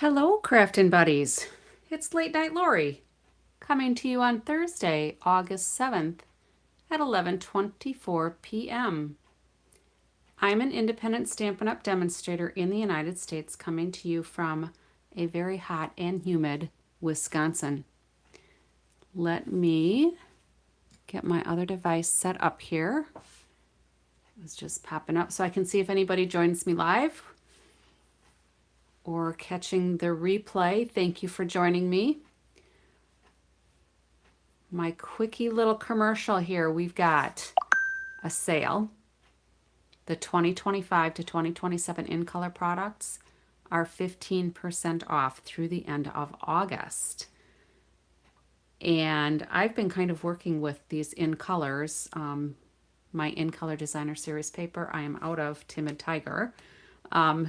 Hello, Craftin' Buddies. It's Late Night Lori coming to you on Thursday, August 7th at 11:24 p.m. I'm an independent Stampin' Up! Demonstrator in the United States coming to you from a very hot and humid Wisconsin. Let me get my other device set up here. It's just popping up so I can see if anybody joins me live or catching the replay. Thank you for joining me. My quickie little commercial here. We've got a sale. The 2025 to 2027 in color products are 15% off through the end of August. And I've been kind of working with these in colors. My in color designer series paper, I am out of Timid Tiger.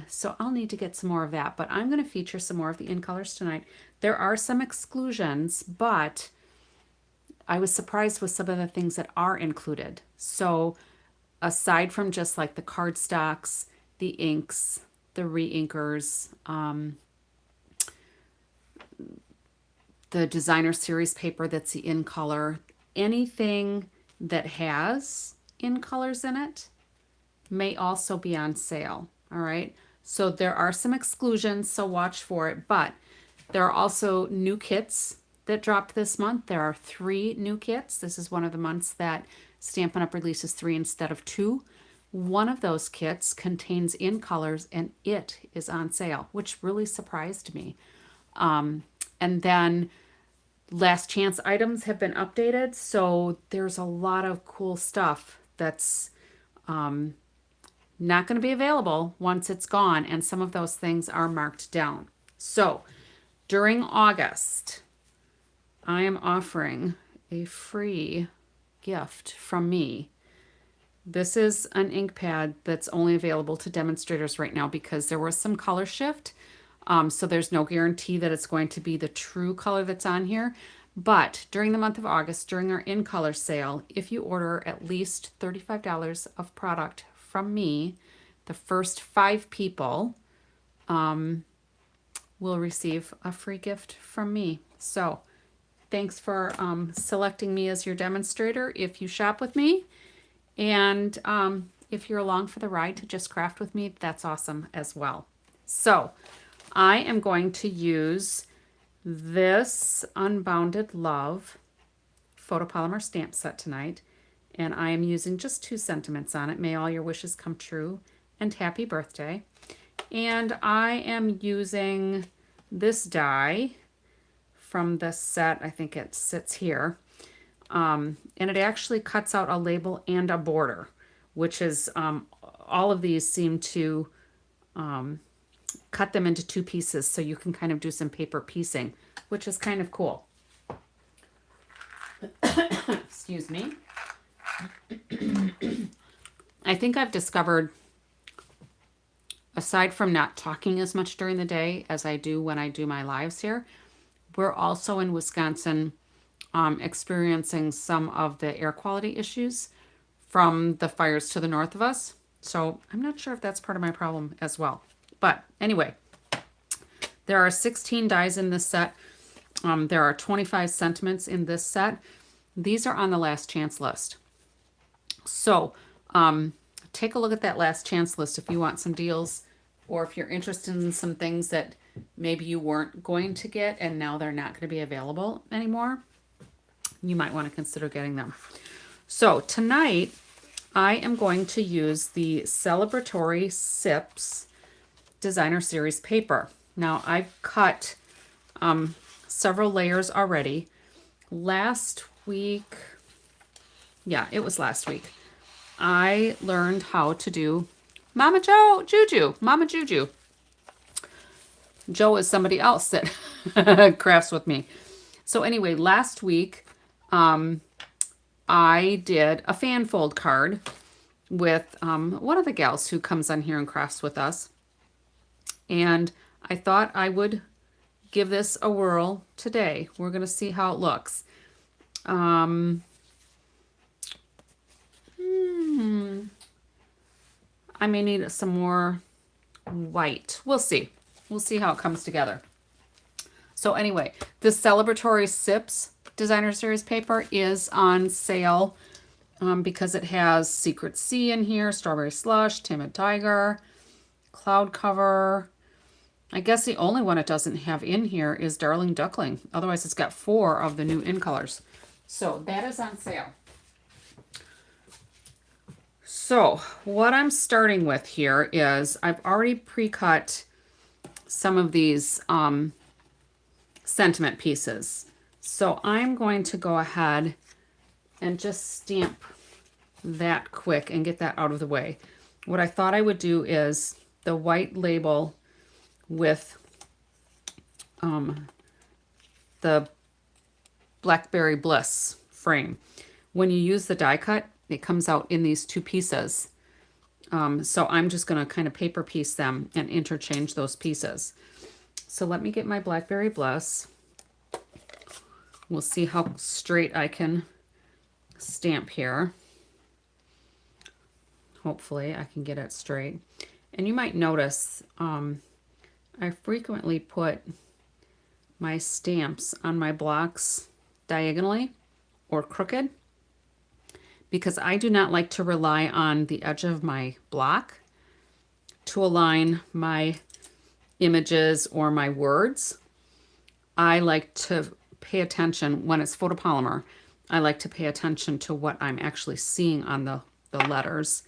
So I'll need to get some more of that, but I'm going to feature some more of the in colors tonight. There are some exclusions, but I was surprised with some of the things that are included. So aside from just like the cardstocks, the inks, the re-inkers, the designer series paper that's the in color, anything that has in colors in it may also be on sale. All right. So there are some exclusions, so watch for it. But there are also new kits that dropped this month. There are 3 new kits. This is one of the months that Stampin' Up! Releases 3 instead of 2. One of those kits contains in colors and it is on sale, which really surprised me. And then last chance items have been updated. So there's a lot of cool stuff that's not going to be available once it's gone. And some of those things are marked down. So during August, I am offering a free gift from me. This is an ink pad that's only available to demonstrators right now because there was some color shift. So there's no guarantee that it's going to be the true color that's on here. But during the month of August, during our in color sale, if you order at least $35 of product from me, the first 5 people will receive a free gift from me. So thanks for selecting me as your demonstrator if you shop with me. And if you're along for the ride to just craft with me, that's awesome as well. So I am going to use this Unbounded Love photopolymer stamp set tonight. And I am using just 2 sentiments on it. May all your wishes come true and happy birthday. And I am using this die from the set. I think it sits here. And it actually cuts out a label and a border, which is all of these seem to cut them into 2 pieces so you can kind of do some paper piecing, which is kind of cool. Excuse me. I think I've discovered, aside from not talking as much during the day as I do when I do my lives here, we're also in Wisconsin experiencing some of the air quality issues from the fires to the north of us. So I'm not sure if that's part of my problem as well. But anyway, there are 16 dies in this set. There are 25 sentiments in this set. These are on the last chance list. So take a look at that last chance list if you want some deals, or if you're interested in some things that maybe you weren't going to get and now they're not going to be available anymore. You might want to consider getting them. So tonight I am going to use the Celebratory Sips Designer Series paper. Now I've cut several layers already. Last week, yeah, it was last week, I learned how to do Mama Juju. Joe is somebody else that crafts with me. So anyway, last week I did a fan fold card with one of the gals who comes on here and crafts with us. And I thought I would give this a whirl today. We're going to see how it looks. I may need some more white. We'll see. We'll see how it comes together. So anyway, this Celebratory Sips Designer Series paper is on sale because it has Secret Sea in here, Strawberry Slush, Timid Tiger, Cloud Cover. I guess the only one it doesn't have in here is Darling Duckling. Otherwise, it's got 4 of the new in colors. So that is on sale. So what I'm starting with here is I've already pre-cut some of these sentiment pieces. So I'm going to go ahead and just stamp that quick and get that out of the way. What I thought I would do is the white label with the Blackberry Bliss frame. When you use the die cut, it comes out in these 2 pieces. So I'm just going to kind of paper piece them and interchange those pieces. So let me get my Blackberry Bliss. We'll see how straight I can stamp here. Hopefully I can get it straight. And you might notice I frequently put my stamps on my blocks diagonally or crooked because I do not like to rely on the edge of my block to align my images or my words. I like to pay attention when it's photopolymer. I like to pay attention to what I'm actually seeing on the letters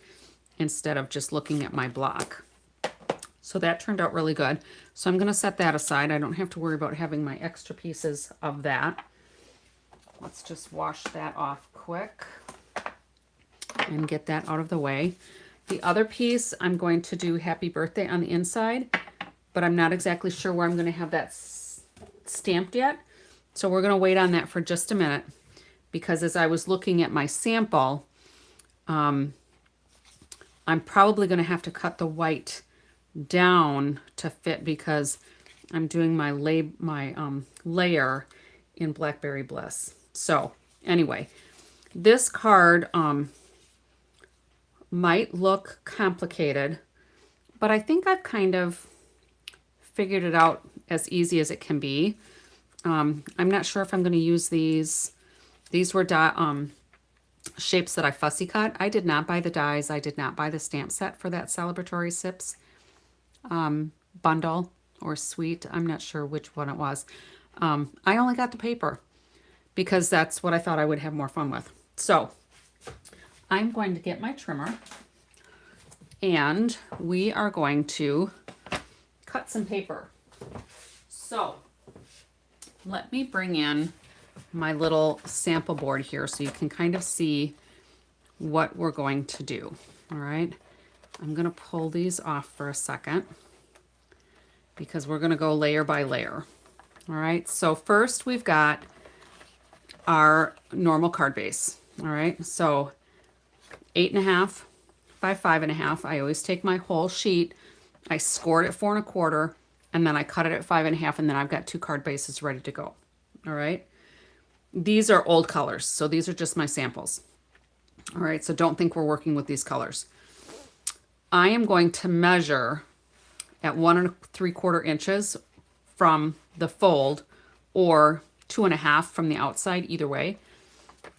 instead of just looking at my block. So that turned out really good. So I'm going to set that aside. I don't have to worry about having my extra pieces of that. Let's just wash that off quick and get that out of the way. The other piece, I'm going to do Happy Birthday on the inside, but I'm not exactly sure where I'm going to have that stamped yet. So we're going to wait on that for just a minute because as I was looking at my sample, I'm probably going to have to cut the white down to fit because I'm doing my layer in Blackberry Bliss. So anyway, this card might look complicated, but I think I've kind of figured it out as easy as it can be. I'm not sure if I'm going to use these. These were shapes that I fussy cut. I did not buy the dies. I did not buy the stamp set for that Celebratory Sips bundle or suite. I'm not sure which one it was. I only got the paper because that's what I thought I would have more fun with. So I'm going to get my trimmer and we are going to cut some paper. So let me bring in my little sample board here so you can kind of see what we're going to do. All right. I'm going to pull these off for a second because we're going to go layer by layer. All right. So first we've got our normal card base. All right. So 8.5 by 5.5. I always take my whole sheet. I score it at 4 1/4 and then I cut it at 5.5 and then I've got 2 card bases ready to go. All right. These are old colors. So these are just my samples. All right. So don't think we're working with these colors. I am going to measure at 1 3/4 inches from the fold or 2.5 from the outside. Either way,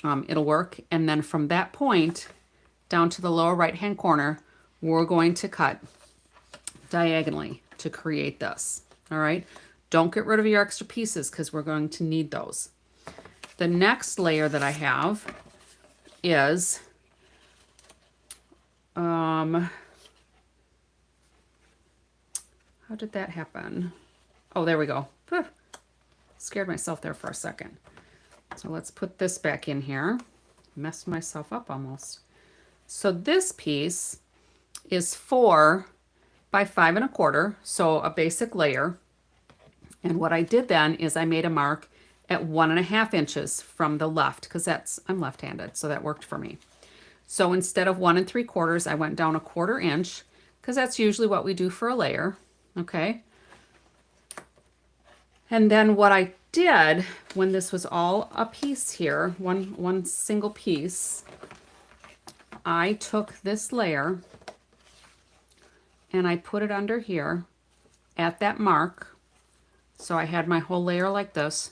it'll work. And then from that point down to the lower right hand corner, we're going to cut diagonally to create this. All right. Don't get rid of your extra pieces because we're going to need those. The next layer that I have is how did that happen? Oh, there we go. Scared myself there for a second. So let's put this back in here. Messed myself up almost. So this piece is 4 by 5 1/4, so a basic layer. And what I did then is I made a mark at 1.5 inches from the left because I'm left-handed, so that worked for me. So instead of 1 3/4, I went down 1/4 inch because that's usually what we do for a layer. Okay. And then what I did when this was all a piece here, one single piece, I took this layer and I put it under here at that mark. So I had my whole layer like this.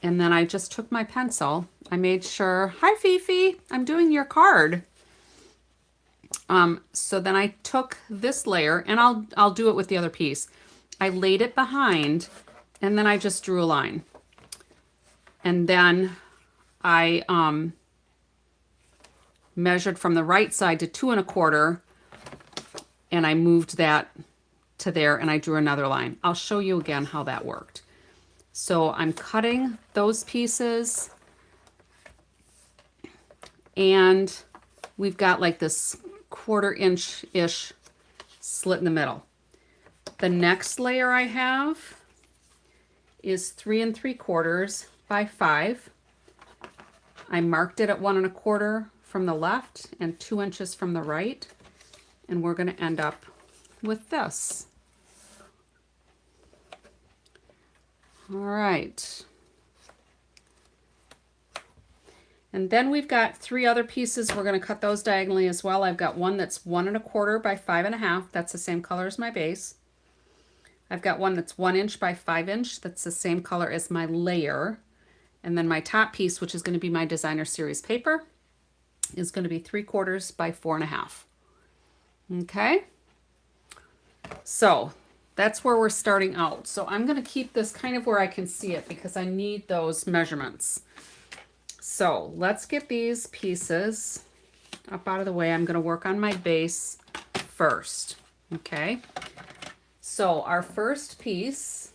And then I just took my pencil. I made sure, hi Fifi, I'm doing your card. So then I took this layer, and I'll do it with the other piece. I laid it behind, and then I just drew a line. And then I measured from the right side to 2 1/4, and I moved that to there, and I drew another line. I'll show you again how that worked. So I'm cutting those pieces, and we've got like this 1/4 inch-ish slit in the middle. The next layer I have is 3 3/4 by 5. I marked it at 1 1/4 from the left and 2 inches from the right, and we're going to end up with this. All right. And then we've got 3 other pieces. We're going to cut those diagonally as well. I've got one that's 1 1/4 by 5 1/2. That's the same color as my base. I've got one that's 1 inch by 5 inch. That's the same color as my layer. And then my top piece, which is going to be my designer series paper, is going to be 3/4 by 4 1/2. Okay. So that's where we're starting out. So I'm going to keep this kind of where I can see it because I need those measurements. So let's get these pieces up out of the way. I'm going to work on my base first. Okay. So our first piece,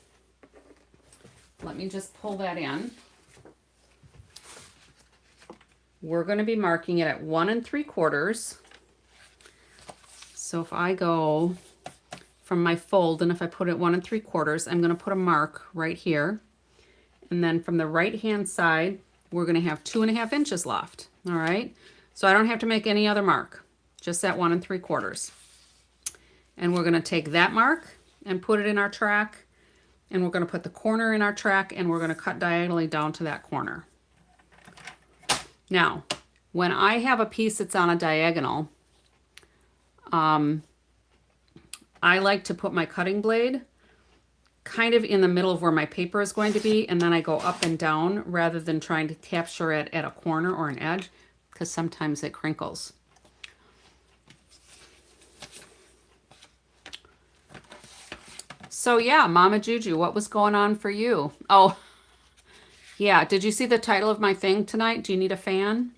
let me just pull that in. We're going to be marking it at 1 3/4. So if I go from my fold, and if I put it 1 3/4, I'm going to put a mark right here. And then from the right hand side, we're going to have 2 1/2 inches left. All right. So I don't have to make any other mark, just that 1 3/4. And we're going to take that mark and put it in our track. And we're going to put the corner in our track, and we're going to cut diagonally down to that corner. Now, when I have a piece that's on a diagonal, I like to put my cutting blade kind of in the middle of where my paper is going to be, and then I go up and down rather than trying to capture it at a corner or an edge, because sometimes it crinkles. So yeah, Mama Juju, what was going on for you? Oh, yeah, did you see the title of my thing tonight? Do you need a fan?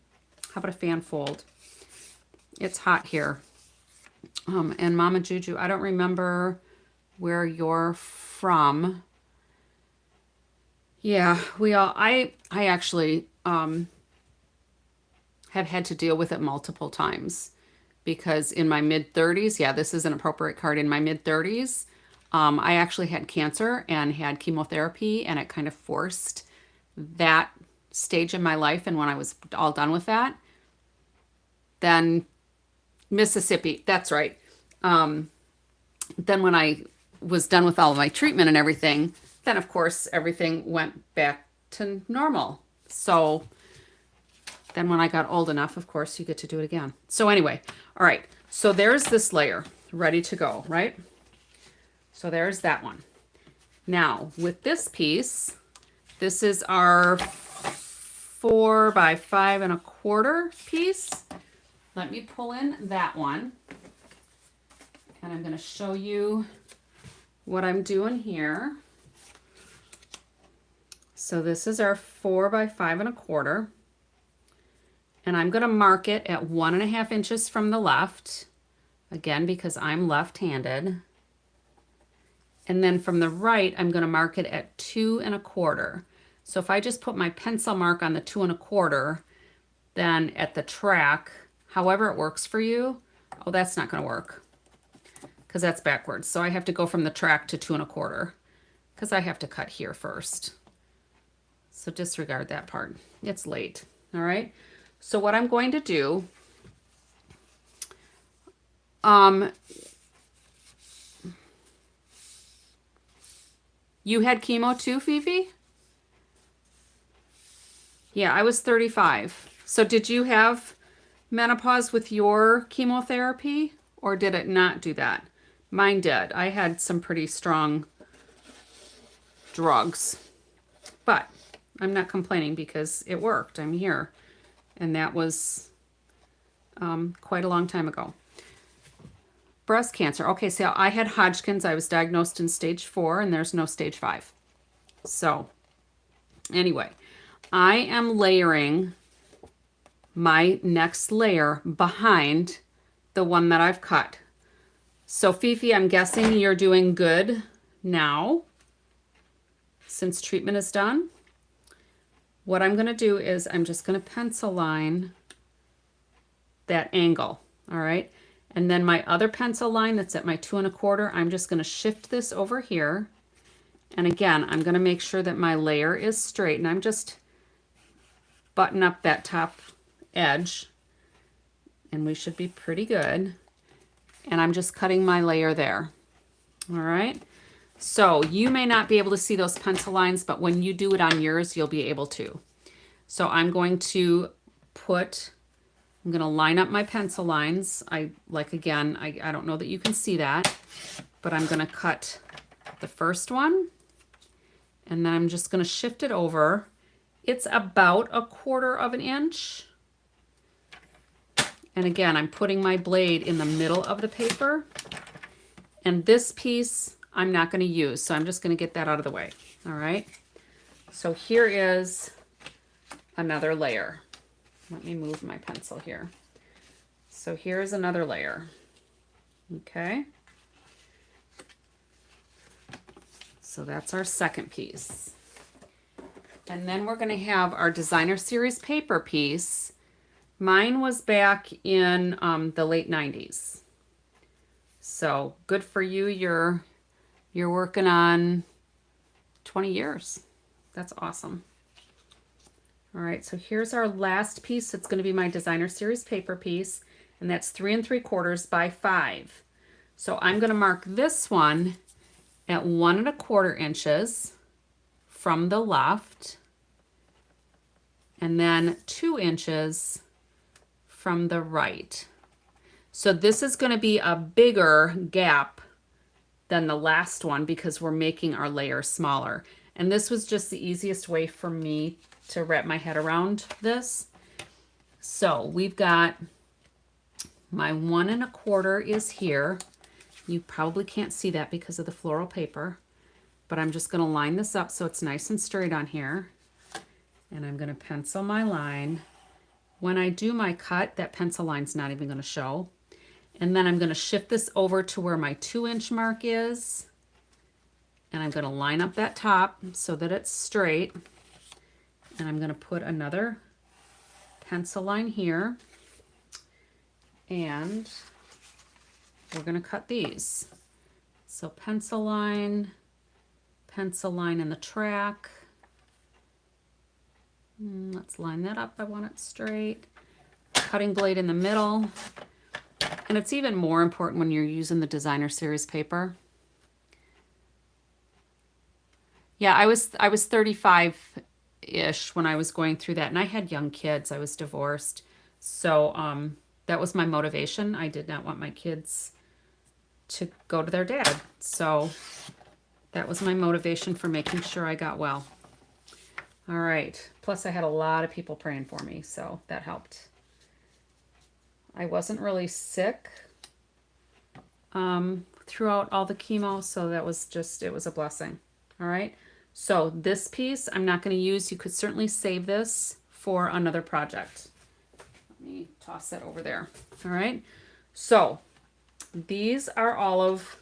How about a fan fold? It's hot here. And Mama Juju, I don't remember where you're from. Yeah, I actually have had to deal with it multiple times because in my mid-30s, yeah, this is an appropriate card. In my mid-30s, I actually had cancer and had chemotherapy, and it kind of forced that stage in my life. And when I was all done with that, then Mississippi, that's right. Then when I was done with all of my treatment and everything, then of course everything went back to normal. So then when I got old enough, of course, you get to do it again. So anyway, all right. So there's this layer ready to go, right? So there's that one. Now with this piece, this is our 4 by 5 1/4 piece. Let me pull in that one. And I'm going to show you what I'm doing here. So this is our 4 by 5 1/4. And I'm going to mark it at 1 1/2 inches from the left. Again, because I'm left-handed. And then from the right, I'm going to mark it at 2 1/4. So if I just put my pencil mark on the 2 1/4, then at the track, however it works for you, oh, that's not going to work because that's backwards. So I have to go from the track to 2 1/4 because I have to cut here first. So disregard that part. It's late. All right. So what I'm going to do, you had chemo too, Fifi? Yeah, I was 35. So did you have menopause with your chemotherapy, or did it not do that? Mine did. I had some pretty strong drugs, but I'm not complaining because it worked. I'm here. And that was quite a long time ago. Breast cancer. Okay, so I had Hodgkin's. I was diagnosed in stage 4, and there's no stage 5. So anyway, I am layering my next layer behind the one that I've cut. So Fifi, I'm guessing you're doing good now since treatment is done. What I'm going to do is I'm just going to pencil line that angle, all right? And then my other pencil line that's at my 2 1/4, I'm just going to shift this over here. And again, I'm going to make sure that my layer is straight, and I'm just button up that top edge, and we should be pretty good. And I'm just cutting my layer there. All right. So you may not be able to see those pencil lines, but when you do it on yours, you'll be able to. So I'm going to line up my pencil lines. I don't know that you can see that, but I'm going to cut the first one, and then I'm just going to shift it over. It's about 1/4 of an inch. And again, I'm putting my blade in the middle of the paper. And this piece I'm not going to use, so I'm just going to get that out of the way. All right. So here is another layer. Let me move my pencil here. So here's another layer. Okay. So that's our second piece. And then we're going to have our designer series paper piece. Mine was back in the late 90s. So good for you. You're working on 20 years. That's awesome. All right, so here's our last piece. It's going to be my designer series paper piece, and that's 3 3/4 by 5. So I'm going to mark this one at 1 1/4 inches from the left, and then 2 inches from the right. So this is going to be a bigger gap than the last one because we're making our layer smaller. And this was just the easiest way for me to wrap my head around this. So we've got my 1 1/4 is here. You probably can't see that because of the floral paper, but I'm just going to line this up so it's nice and straight on here. And I'm going to pencil my line. When I do my cut, that pencil line's not even going to show. And then I'm going to shift this over to where my 2 inch mark is. And I'm going to line up that top so that it's straight. And I'm going to put another pencil line here. And we're going to cut these. So pencil line in the track. Let's line that up. I want it straight. Cutting blade in the middle. And it's even more important when you're using the designer series paper. Yeah, I was 35-ish when I was going through that, and I had young kids. I was divorced. So that was my motivation. I did not want my kids to go to their dad. So that was my motivation for making sure I got well. All right. Plus, I had a lot of people praying for me, so that helped. I wasn't really sick throughout all the chemo, so that was just, it was a blessing. All right. So this piece I'm not going to use. You could certainly save this for another project. Let me toss that over there. All right. So these are all of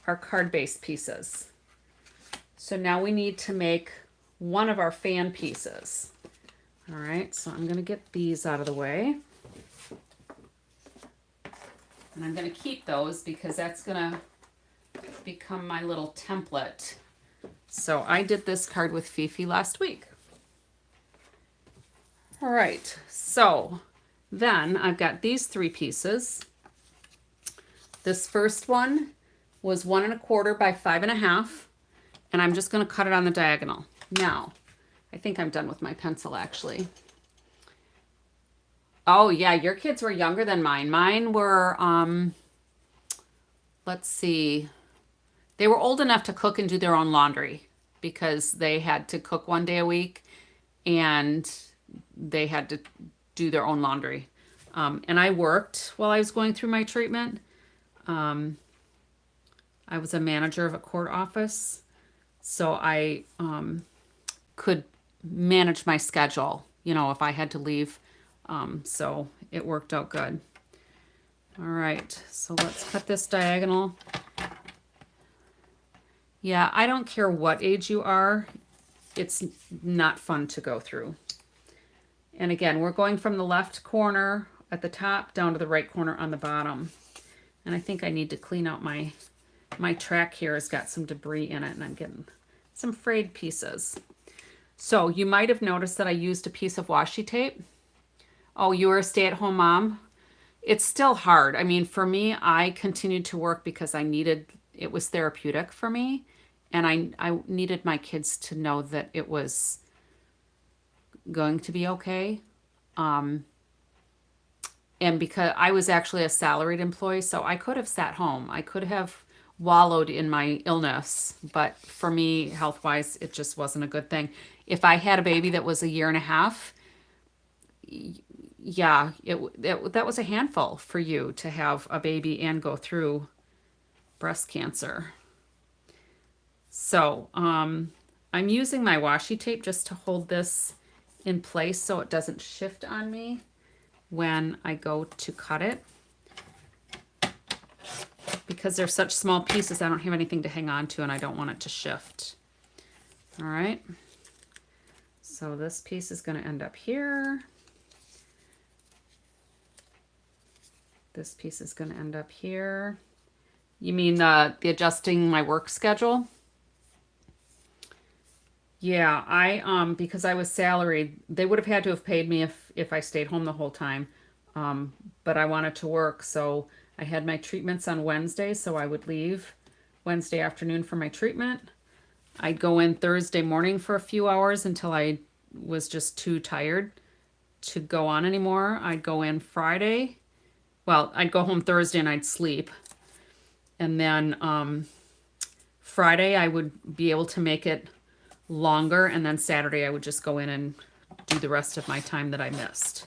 our card-based pieces. So now we need to make one of our fan pieces. All right. So I'm going to get these out of the way. And I'm going to keep those because that's going to become my little template. So I did this card with Fifi last week. All right, so then I've got these 3 pieces. This first one was 1 1/4 by 5 1/2, and I'm just going to cut it on the diagonal. Now, I think I'm done with my pencil actually. Oh yeah, your kids were younger than mine. Mine were let's see. They were old enough to cook and do their own laundry because they had to cook 1 day a week and they had to do their own laundry. And I worked while I was going through my treatment. Um, I was a manager of a court office, so I could manage my schedule, if I had to leave. So it worked out good. All right, so let's cut this diagonal. Yeah, I don't care what age you are, it's not fun to go through. And again, we're going from the left corner at the top down to the right corner on the bottom. And I think I need to clean out my track here has got some debris in it and I'm getting some frayed pieces. So you might have noticed that I used a piece of washi tape. Oh, you were a stay-at-home mom? It's still hard. I mean, for me, I continued to work because it was therapeutic for me. And I needed my kids to know that it was going to be okay. And because I was actually a salaried employee, so I could have sat home. I could have wallowed in my illness, but for me, health-wise, it just wasn't a good thing. If I had a baby that was a year and a half, yeah, that was a handful for you to have a baby and go through breast cancer. So, I'm using my washi tape just to hold this in place so it doesn't shift on me when I go to cut it. Because they're such small pieces, I don't have anything to hang on to and I don't want it to shift. All right. So this piece is going to end up here. This piece is going to end up here. You mean the adjusting my work schedule? Yeah, because I was salaried, they would have had to have paid me if I stayed home the whole time. But I wanted to work, so I had my treatments on Wednesday, so I would leave Wednesday afternoon for my treatment. I'd go in Thursday morning for a few hours until I was just too tired to go on anymore. I'd go in Friday. Well, I'd go home Thursday and I'd sleep. And then Friday I would be able to make it longer, and then Saturday I would just go in and do the rest of my time that I missed.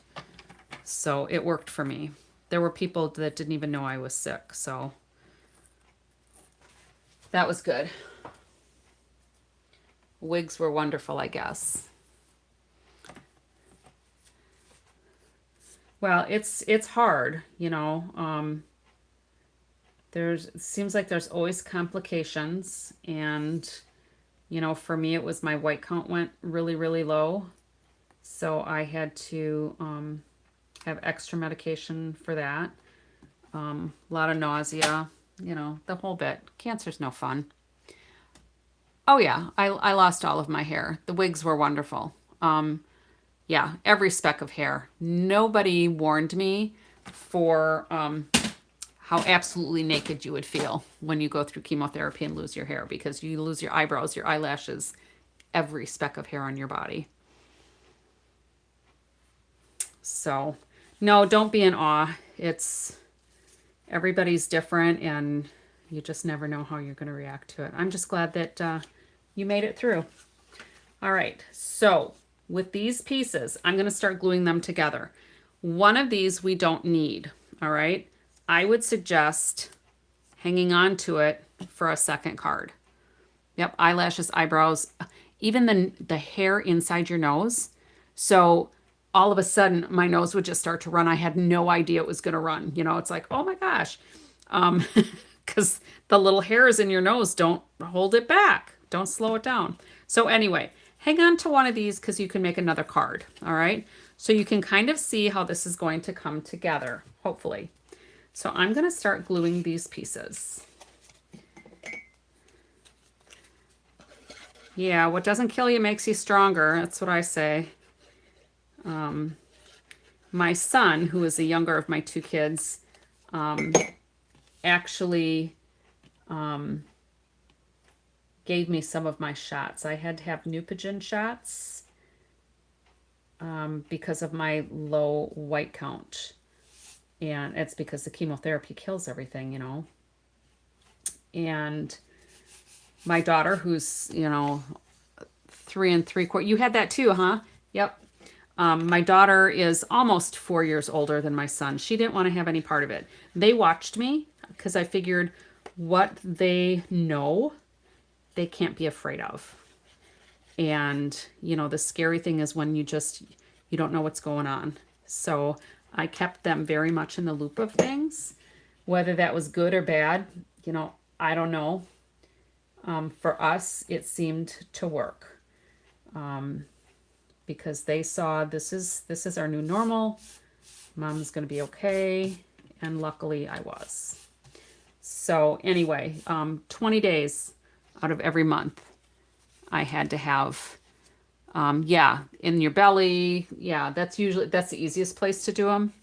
So it worked for me. There were people that didn't even know I was sick, so that was good. Wigs were wonderful, I guess. Well, it's hard, it seems like there's always complications, and for me it was my white count went really, really low, so I had to have extra medication for that. A lot of nausea, the whole bit. Cancer's no fun. Oh yeah, I lost all of my hair. The wigs were wonderful. Yeah, every speck of hair. Nobody warned me for how absolutely naked you would feel when you go through chemotherapy and lose your hair, because you lose your eyebrows, your eyelashes, every speck of hair on your body. So, no, don't be in awe. Everybody's different and you just never know how you're going to react to it. I'm just glad that you made it through. All right, so with these pieces, I'm going to start gluing them together. One of these we don't need, all right? I would suggest hanging on to it for a second card. Yep, eyelashes, eyebrows, even the hair inside your nose. So all of a sudden, my nose would just start to run. I had no idea it was going to run. It's like, oh my gosh. Because the little hairs in your nose don't hold it back. Don't slow it down. So anyway, hang on to one of these because you can make another card. All right. So you can kind of see how this is going to come together, hopefully. So I'm going to start gluing these pieces. Yeah, what doesn't kill you makes you stronger. That's what I say. My son, who is the younger of my two kids, actually gave me some of my shots. I had to have Neupogen shots because of my low white count. And it's because the chemotherapy kills everything, And my daughter, who's, 3 3/4, you had that too, huh? Yep. My daughter is almost 4 years older than my son. She didn't want to have any part of it. They watched me because I figured what they know, they can't be afraid of. And, the scary thing is when you don't know what's going on. So I kept them very much in the loop of things. Whether that was good or bad, I don't know. For us, it seemed to work. Because they saw this is our new normal. Mom's going to be okay. And luckily I was. So anyway, 20 days out of every month, I had to have, in your belly. Yeah, that's the easiest place to do them.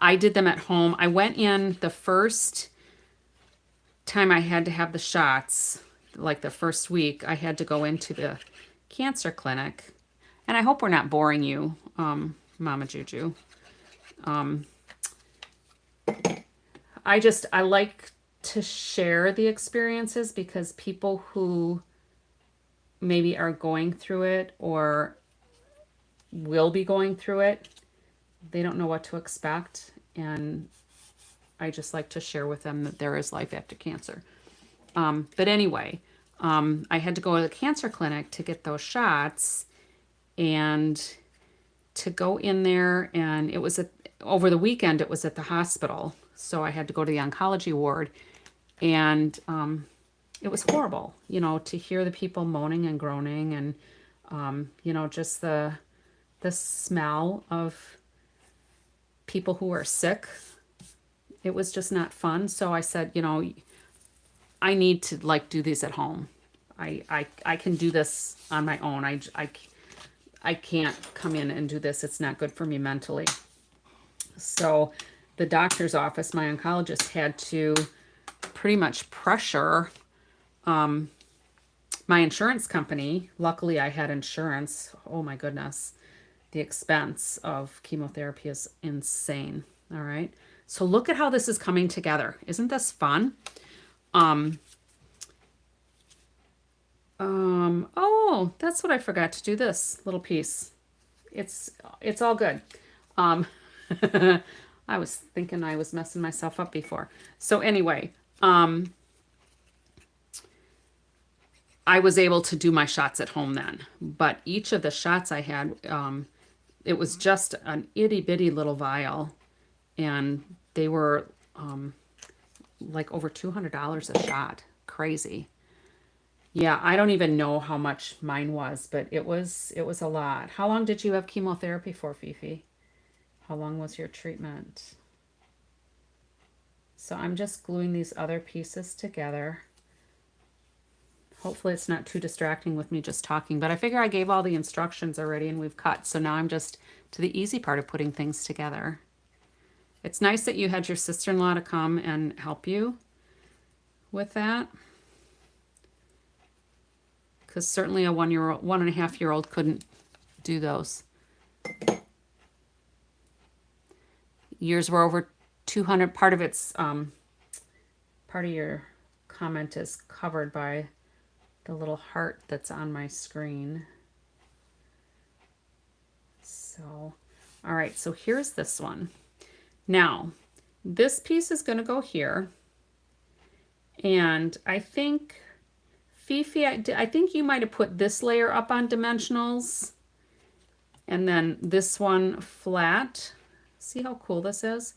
I did them at home. I went in the first time I had to have the shots, like the first week, I had to go into the cancer clinic. And I hope we're not boring you, Mama Juju. I like to share the experiences because people who maybe are going through it or will be going through it, they don't know what to expect. And I just like to share with them that there is life after cancer. But anyway, I had to go to the cancer clinic to get those shots and to go in there. And it was over the weekend, it was at the hospital. So I had to go to the oncology ward. And it was horrible, to hear the people moaning and groaning and, just the smell of people who are sick. It was just not fun. So I said, I need to do these at home. I can do this on my own. I can't come in and do this. It's not good for me mentally. So the doctor's office, my oncologist, had to pretty much pressure my insurance company. Luckily, I had insurance. Oh my goodness. The expense of chemotherapy is insane. All right. So look at how this is coming together. Isn't this fun? Oh, that's what I forgot to do, this little piece. It's all good. I was thinking I was messing myself up before. So anyway, I was able to do my shots at home then. But each of the shots I had, it was just an itty bitty little vial. And they were like over $200 a shot. Crazy. Yeah, I don't even know how much mine was, but it was a lot. How long did you have chemotherapy for, Fifi? How long was your treatment? So I'm just gluing these other pieces together. Hopefully it's not too distracting with me just talking, but I figure I gave all the instructions already and we've cut. So now I'm just to the easy part of putting things together. It's nice that you had your sister-in-law to come and help you with that. Because certainly a 1.5-year-old couldn't do those. Yours were over 200. Part of your comment is covered by the little heart that's on my screen. So, all right, so here's this one. Now, this piece is going to go here. And I think, Fifi, I think you might have put this layer up on dimensionals. And then this one flat. See how cool this is?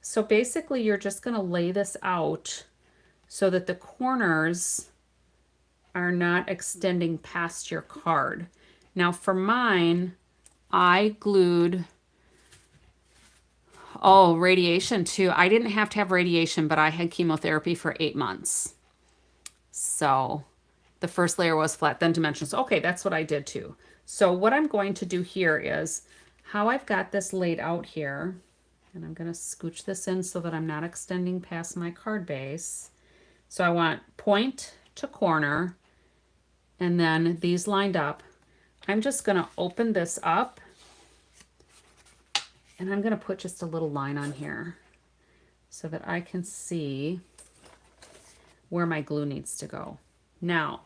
So basically, you're just going to lay this out so that the corners are not extending past your card. Now for mine, I glued, radiation too. I didn't have to have radiation, but I had chemotherapy for 8 months. So the first layer was flat, then dimensionals. Okay, that's what I did too. So what I'm going to do here is how I've got this laid out here, and I'm going to scooch this in so that I'm not extending past my card base. So I want point to corner, and then these lined up. I'm just going to open this up, and I'm going to put just a little line on here so that I can see where my glue needs to go. Now,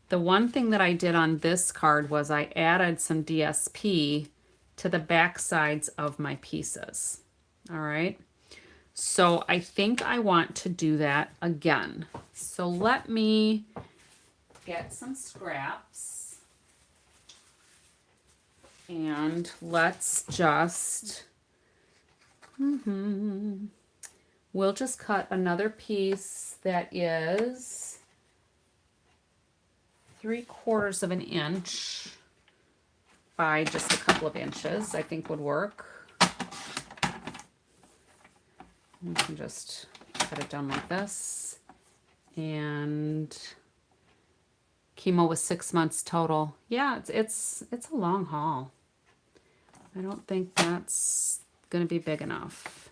the one thing that I did on this card was I added some DSP to the back sides of my pieces. All right. So I think I want to do that again. So let me get some scraps and let's just, we'll just cut another piece that is 3/4 of an inch by just a couple of inches, I think would work. You can just cut it down like this. And chemo was 6 months total. Yeah, it's a long haul. I don't think that's gonna be big enough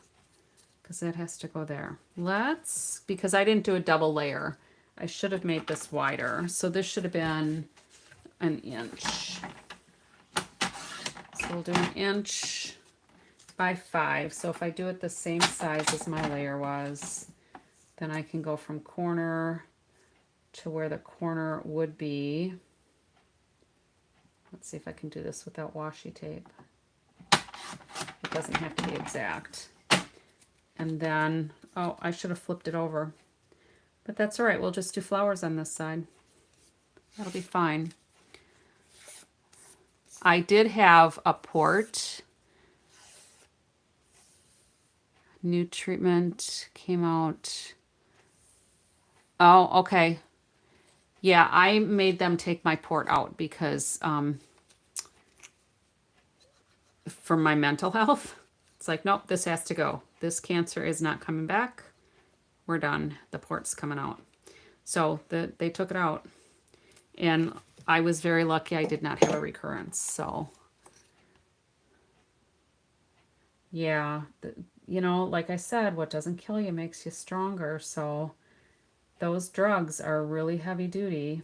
because that has to go there. Because I didn't do a double layer, I should have made this wider. So this should have been an inch. So we'll do an inch by 5. So if I do it the same size as my layer was, then I can go from corner to where the corner would be. Let's see if I can do this without washi tape. It doesn't have to be exact. And then, oh, I should have flipped it over. But that's all right, we'll just do flowers on this side. That'll be fine. I did have a port. New treatment came out. Oh, okay. Yeah, I made them take my port out because for my mental health, it's like, nope, this has to go. This cancer is not coming back. We're done. The port's coming out. So they took it out. And I was very lucky I did not have a recurrence. So, yeah, you know, like I said, what doesn't kill you makes you stronger. So those drugs are really heavy duty.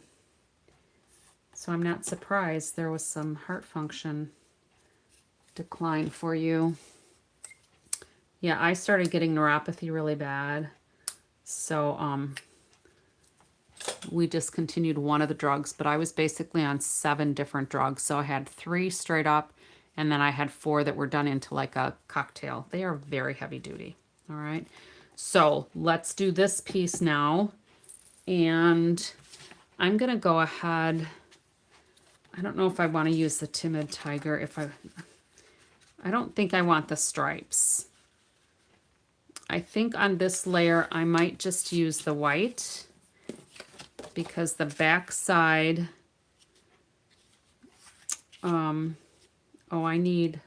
So I'm not surprised there was some heart function decline for you. Yeah, I started getting neuropathy really bad. So we discontinued one of the drugs, but I was basically on 7 different drugs. So I had 3 straight up, and then I had 4 that were done into like a cocktail. They are very heavy duty. All right. So let's do this piece now. And I'm going to go ahead. I don't know if I want to use the Timid Tiger. I don't think I want the stripes. I think on this layer, I might just use the white because the back side, oh, I need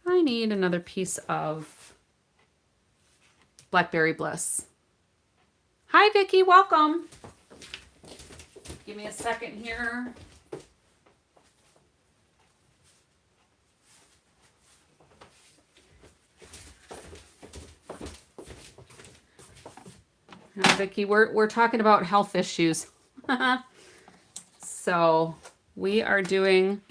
another piece of Blackberry Bliss. Hi, Vicki, welcome. Give me a second here. Now, Vicki, we're talking about health issues. So we are doing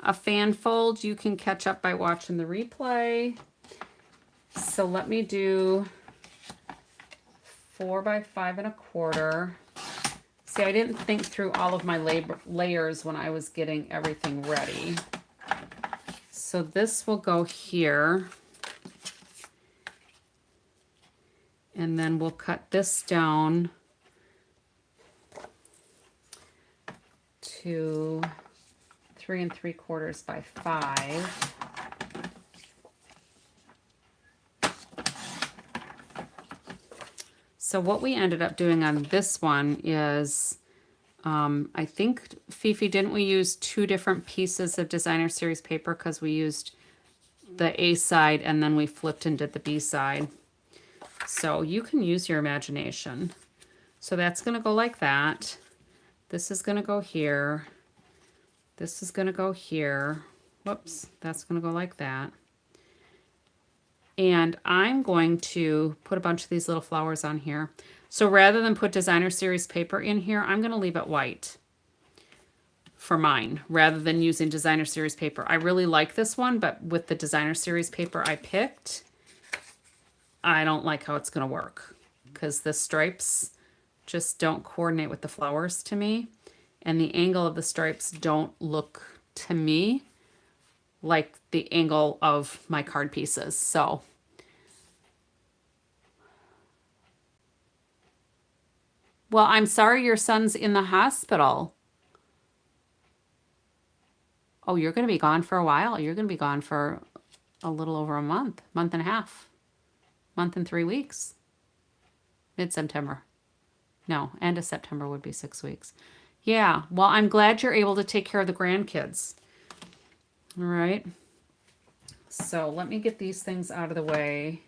a fan fold. You can catch up by watching the replay. So let me do 4 by 5 1/4. See, I didn't think through all of my layers when I was getting everything ready. So this will go here. And then we'll cut this down to 3 3/4 by 5. So what we ended up doing on this one is, I think, Fifi, didn't we use 2 different pieces of designer series paper because we used the A side and then we flipped and did the B side. So you can use your imagination. So that's going to go like that. This is going to go here. This is going to go here. Whoops, that's going to go like that. And I'm going to put a bunch of these little flowers on here. So rather than put designer series paper in here, I'm going to leave it white for mine rather than using designer series paper. I really like this one, but with the designer series paper I picked, I don't like how it's going to work because the stripes just don't coordinate with the flowers to me. And the angle of the stripes don't look to me like the angle of my card pieces. So well, I'm sorry your son's in the hospital. Oh, you're going to be gone for a while. You're going to be gone for a little over a month, month and a half, month and 3 weeks, mid-September. No, end of September would be 6 weeks. Yeah, well, I'm glad you're able to take care of the grandkids. All right. So let me get these things out of the way.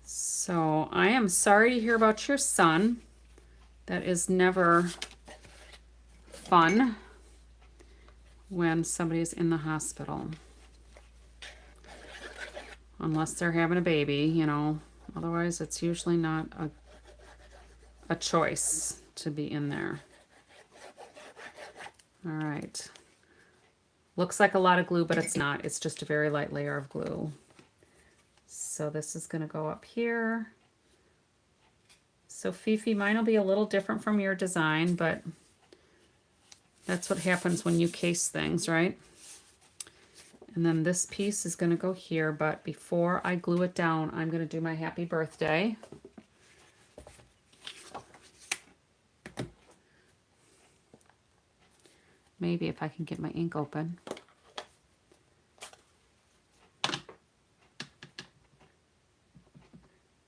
So I am sorry to hear about your son. That is never fun when somebody's in the hospital. Unless they're having a baby, you know. Otherwise, it's usually not a choice to be in there. All right. Looks like a lot of glue, but it's not. It's just a very light layer of glue. So this is going to go up here. So Fifi, mine will be a little different from your design, but that's what happens when you case things, right? And then this piece is going to go here, but before I glue it down, I'm going to do my happy birthday. Maybe if I can get my ink open.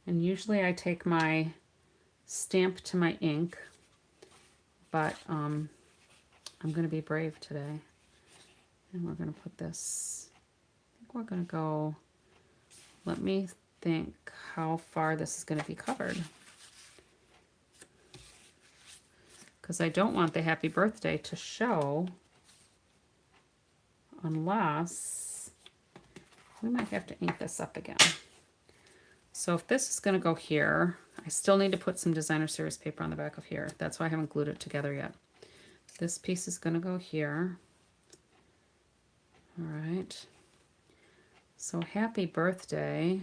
And usually I take my stamp to my ink, but I'm going to be brave today. And we're going to put this, I think we're going to go, let me think how far this is going to be covered. Because I don't want the happy birthday to show unless, we might have to ink this up again. So if this is going to go here, I still need to put some designer series paper on the back of here. That's why I haven't glued it together yet. This piece is going to go here. All right. So happy birthday.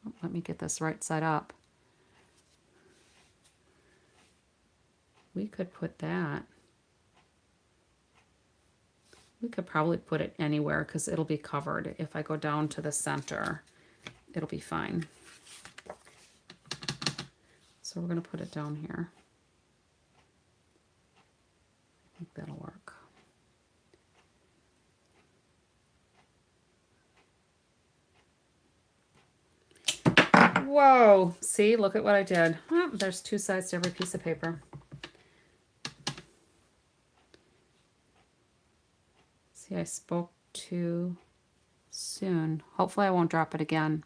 Oh, let me get this right side up. We could put that. We could probably put it anywhere because it'll be covered. If I go down to the center, it'll be fine. So we're going to put it down here. I think that'll work. Whoa! See, look at what I did. Oh, there's two sides to every piece of paper. See, I spoke too soon. Hopefully I won't drop it again.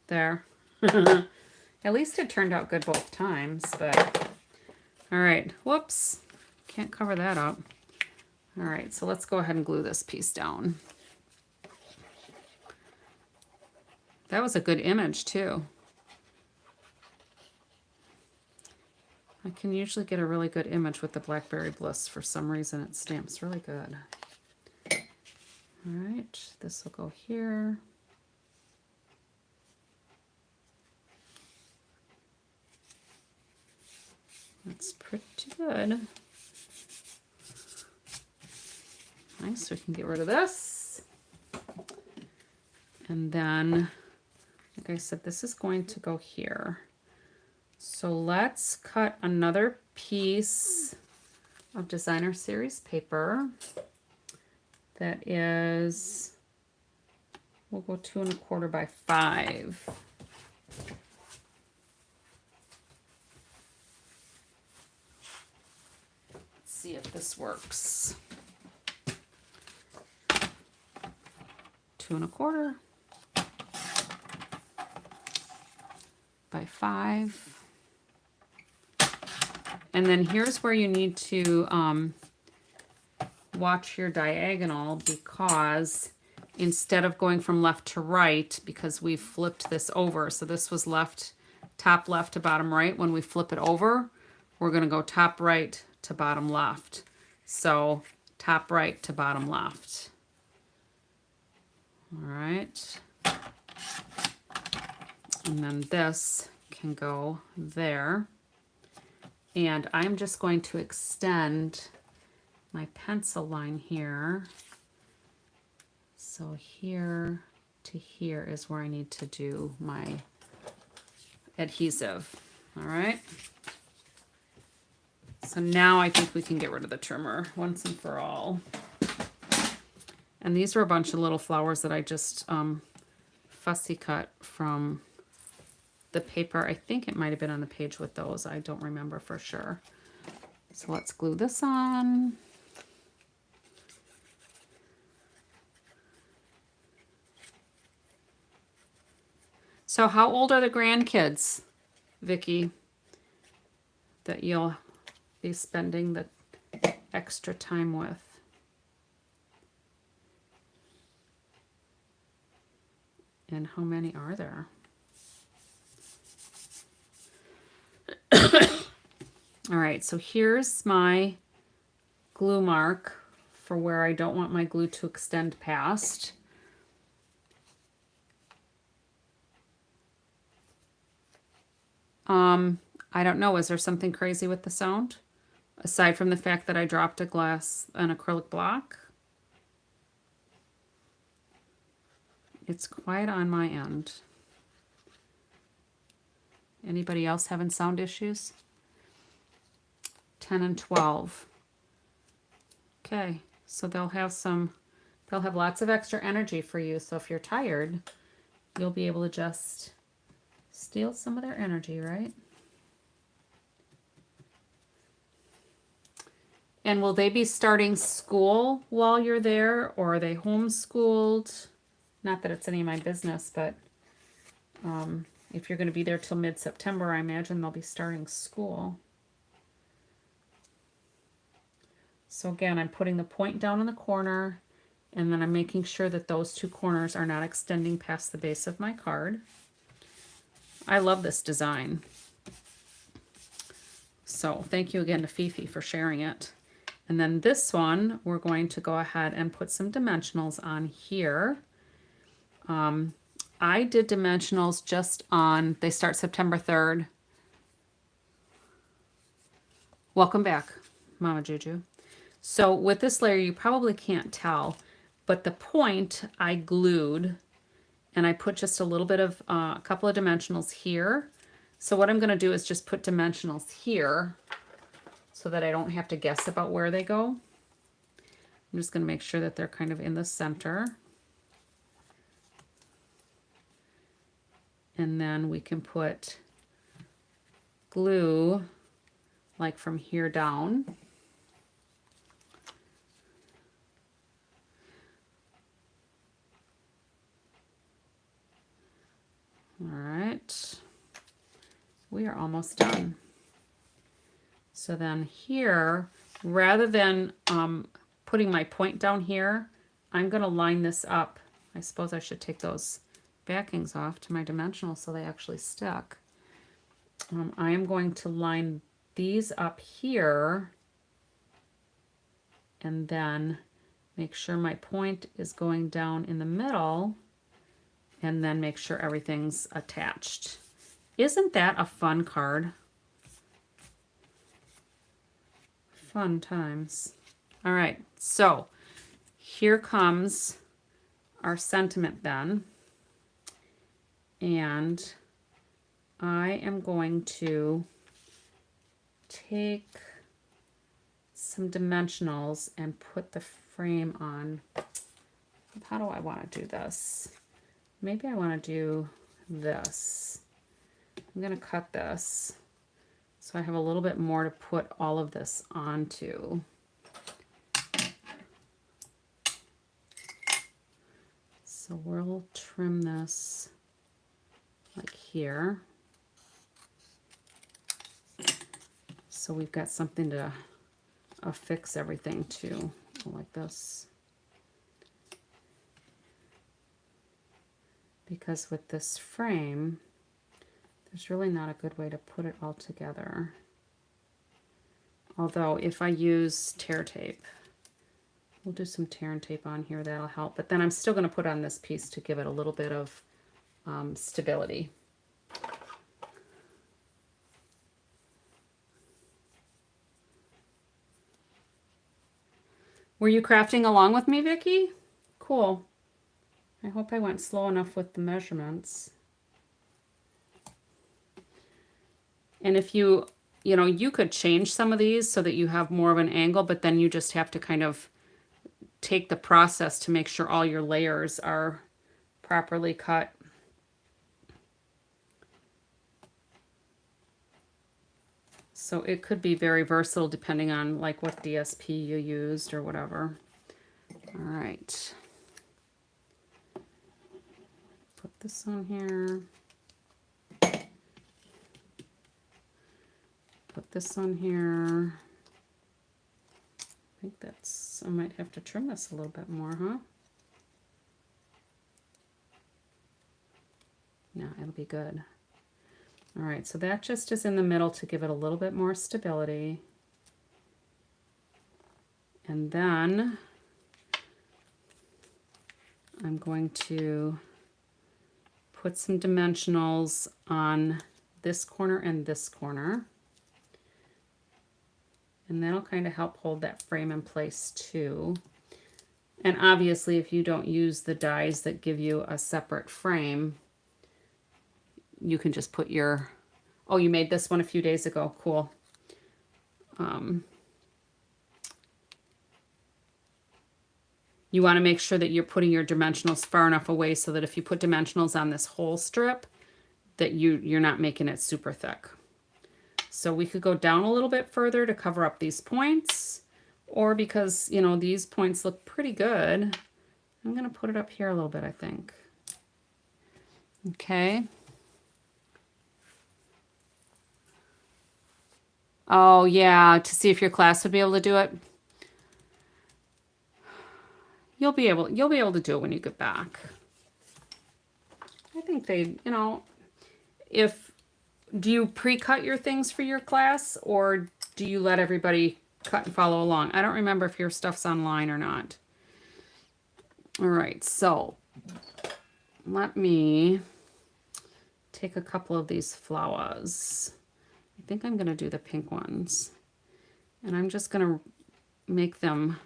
There. At least it turned out good both times, but all right. Whoops. Can't cover that up. All right, so let's go ahead and glue this piece down. That was a good image too. I can usually get a really good image with the Blackberry Bliss. For some reason it stamps really good. All right, this will go here. That's pretty good. Nice, we can get rid of this. And then, like I said, this is going to go here. So let's cut another piece of designer series paper that is, we'll go 2 1/4 by 5. Let's see if this works. 2 1/4 by 5. And then here's where you need to watch your diagonal, because instead of going from left to right, because we flipped this over, so this was top left to bottom right. When we flip it over, we're going to go top right to bottom left. So top right to bottom left. All right. And then this can go there. And I'm just going to extend my pencil line here. So here to here is where I need to do my adhesive. All right. So now I think we can get rid of the trimmer once and for all. And these are a bunch of little flowers that I just fussy cut from the paper. I think it might have been on the page with those. I don't remember for sure. So let's glue this on. So how old are the grandkids, Vicky, that you'll be spending the extra time with? And how many are there? All right, so here's my glue mark for where I don't want my glue to extend past. I don't know, is there something crazy with the sound? Aside from the fact that I dropped an acrylic block? It's quiet on my end. Anybody else having sound issues? 10 and 12. Okay, so they'll have lots of extra energy for you. So if you're tired, you'll be able to just steal some of their energy, right? And will they be starting school while you're there, or are they homeschooled? Not that it's any of my business, but if you're going to be there till mid-September, I imagine they'll be starting school. So again, I'm putting the point down in the corner, and then I'm making sure that those two corners are not extending past the base of my card. I love this design. So thank you again to Fifi for sharing it. And then this one, we're going to go ahead and put some dimensionals on here. I did dimensionals just on, they start September 3rd. Welcome back, Mama Juju. So with this layer, you probably can't tell, but the point I glued, and I put just a little bit of, a couple of dimensionals here. So what I'm going to do is just put dimensionals here so that I don't have to guess about where they go. I'm just going to make sure that they're kind of in the center. And then we can put glue like from here down. All right, we are almost done. So then here, rather than putting my point down here, I'm going to line this up. I suppose I should take those backings off to my dimensional so they actually stick. I am going to line these up here and then make sure my point is going down in the middle and then make sure everything's attached. Isn't that a fun card? Fun times. All right, so here comes our sentiment then. And I am going to take some dimensionals and put the frame on. How do I want to do this? Maybe I want to do this. I'm going to cut this so I have a little bit more to put all of this onto. So we'll trim this like here. So we've got something to affix everything to, like this. Because with this frame, there's really not a good way to put it all together. Although if I use tear tape, We'll do some tear and tape on here, that'll help. But then I'm still going to put on this piece to give it a little bit of stability. Were you crafting along with me, Vicki? Cool. I hope I went slow enough with the measurements. And if you know, you could change some of these so that you have more of an angle, but then you just have to kind of take the process to make sure all your layers are properly cut. So it could be very versatile depending on like what DSP you used or whatever. All right. Put this on here. Put this on here. I think that's, I might have to trim this a little bit more, huh? No, it'll be good. All right, so that just is in the middle to give it a little bit more stability. And then I'm going to put some dimensionals on this corner and this corner. And that'll kind of help hold that frame in place too. And obviously if you don't use the dies that give you a separate frame, you can just put your, oh, you made this one a few days ago, cool. You want to make sure that you're putting your dimensionals far enough away so that if you put dimensionals on this whole strip, that you're not making it super thick. So we could go down a little bit further to cover up these points, or because, you know, these points look pretty good, I'm going to put it up here a little bit, I think. Okay. Oh yeah, to see if your class would be able to do it. You'll be able to do it when you get back. I think they, you know, do you pre-cut your things for your class, or do you let everybody cut and follow along? I don't remember if your stuff's online or not. All right, so let me take a couple of these flowers. I think I'm going to do the pink ones. And I'm just going to make them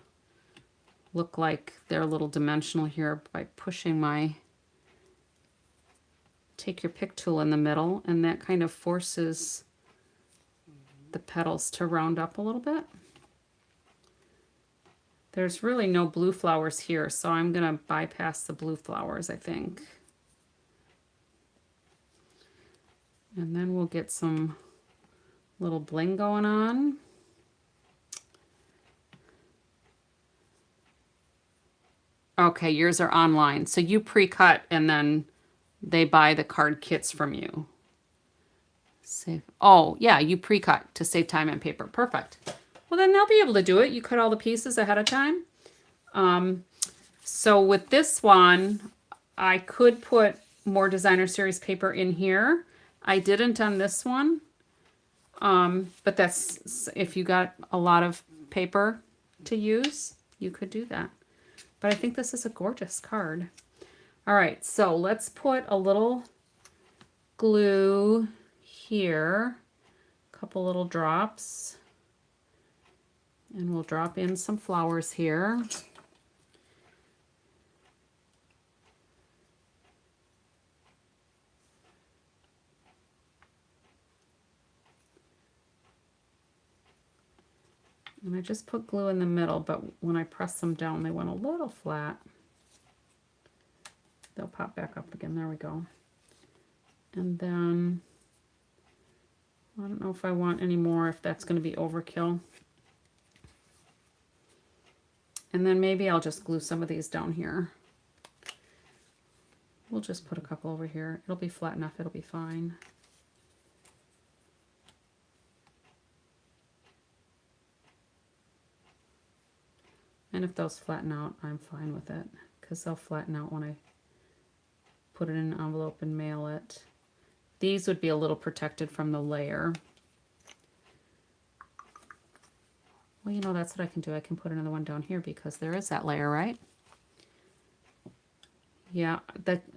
look like they're a little dimensional here by pushing my, take your pick tool in the middle, and that kind of forces the petals to round up a little bit. There's really no blue flowers here, so I'm going to bypass the blue flowers, I think. And then we'll get some little bling going on. Okay, yours are online. So you pre-cut and then they buy the card kits from you. Save. Oh, yeah, you pre-cut to save time and paper. Perfect. Well, then they'll be able to do it. You cut all the pieces ahead of time. So with this one, I could put more designer series paper in here. I didn't on this one. But that's, if you got a lot of paper to use, you could do that. But I think this is a gorgeous card. All right, so let's put a little glue here, a couple little drops, and we'll drop in some flowers here. And I just put glue in the middle, but when I press them down, they went a little flat. They'll pop back up again. There we go. And then, I don't know if I want any more, if that's going to be overkill. And then maybe I'll just glue some of these down here. We'll just put a couple over here. It'll be flat enough. It'll be fine. And if those flatten out, I'm fine with it, because they'll flatten out when I put it in an envelope and mail it. These would be a little protected from the layer. Well, you know, that's what I can do. I can put another one down here because there is that layer, right? Yeah,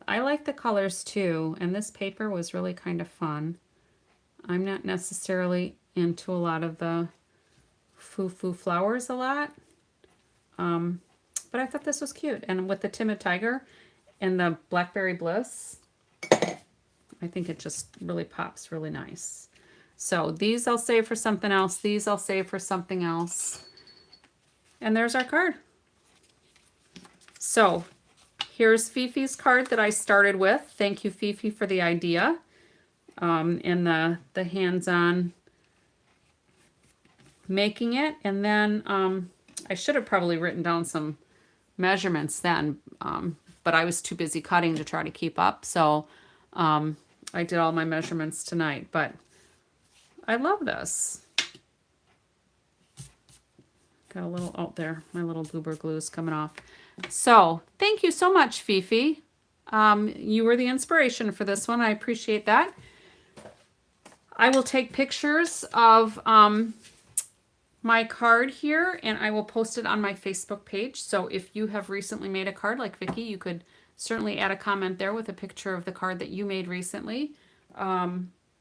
I like the colors too, and this paper was really kind of fun. I'm not necessarily into a lot of the foo-foo flowers a lot, but I thought this was cute. And with the Timid Tiger and the Blackberry Bliss, I think it just really pops really nice. So these I'll save for something else. These I'll save for something else. And there's our card. So here's Fifi's card that I started with. Thank you, Fifi, for the idea. And the hands-on making it. And then I should have probably written down some measurements then, but I was too busy cutting to try to keep up. So I did all my measurements tonight, but I love this. Got a little out there. My little goober glue is coming off. So thank you so much, Fifi. You were the inspiration for this one. I appreciate that. I will take pictures of my card here and I will post it on my Facebook page. So if you have recently made a card like Vicki, you could certainly add a comment there with a picture of the card that you made recently.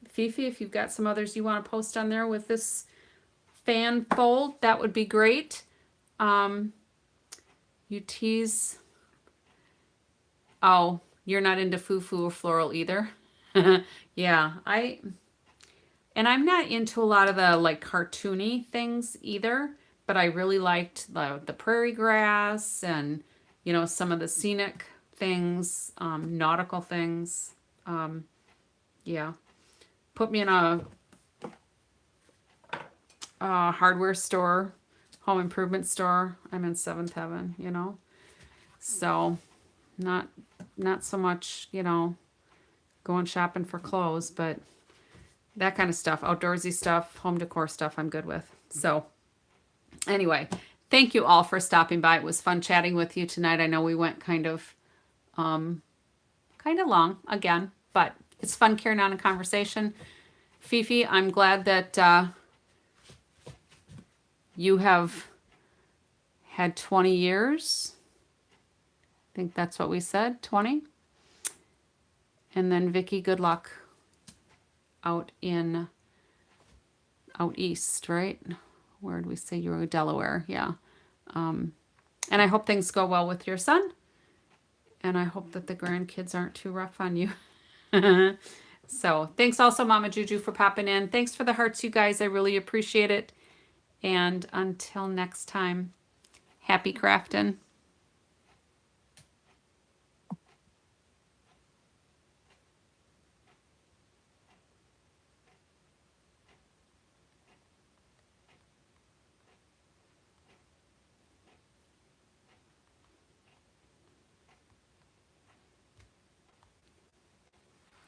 Fifi, if you've got some others you want to post on there with this fan fold, that would be great. You tease. Oh, you're not into foo-foo or floral either. Yeah, and I'm not into a lot of the like cartoony things either, but I really liked the prairie grass and, you know, some of the scenic things, nautical things. Yeah. Put me in a hardware store, home improvement store. I'm in seventh heaven, you know. So not so much, you know, going shopping for clothes, but that kind of stuff, outdoorsy stuff, home decor stuff, I'm good with. So anyway, thank you all for stopping by. It was fun chatting with you tonight. I know we went kind of long again, but it's fun carrying on a conversation. Fifi, I'm glad that you have had 20 years. I think that's what we said, 20. And then Vicki, good luck out east, right? Where did we say you were? Delaware, yeah. And I hope things go well with your son. And I hope that the grandkids aren't too rough on you. So thanks also, Mama Juju, for popping in. Thanks for the hearts, you guys. I really appreciate it. And until next time, happy crafting.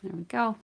There we go.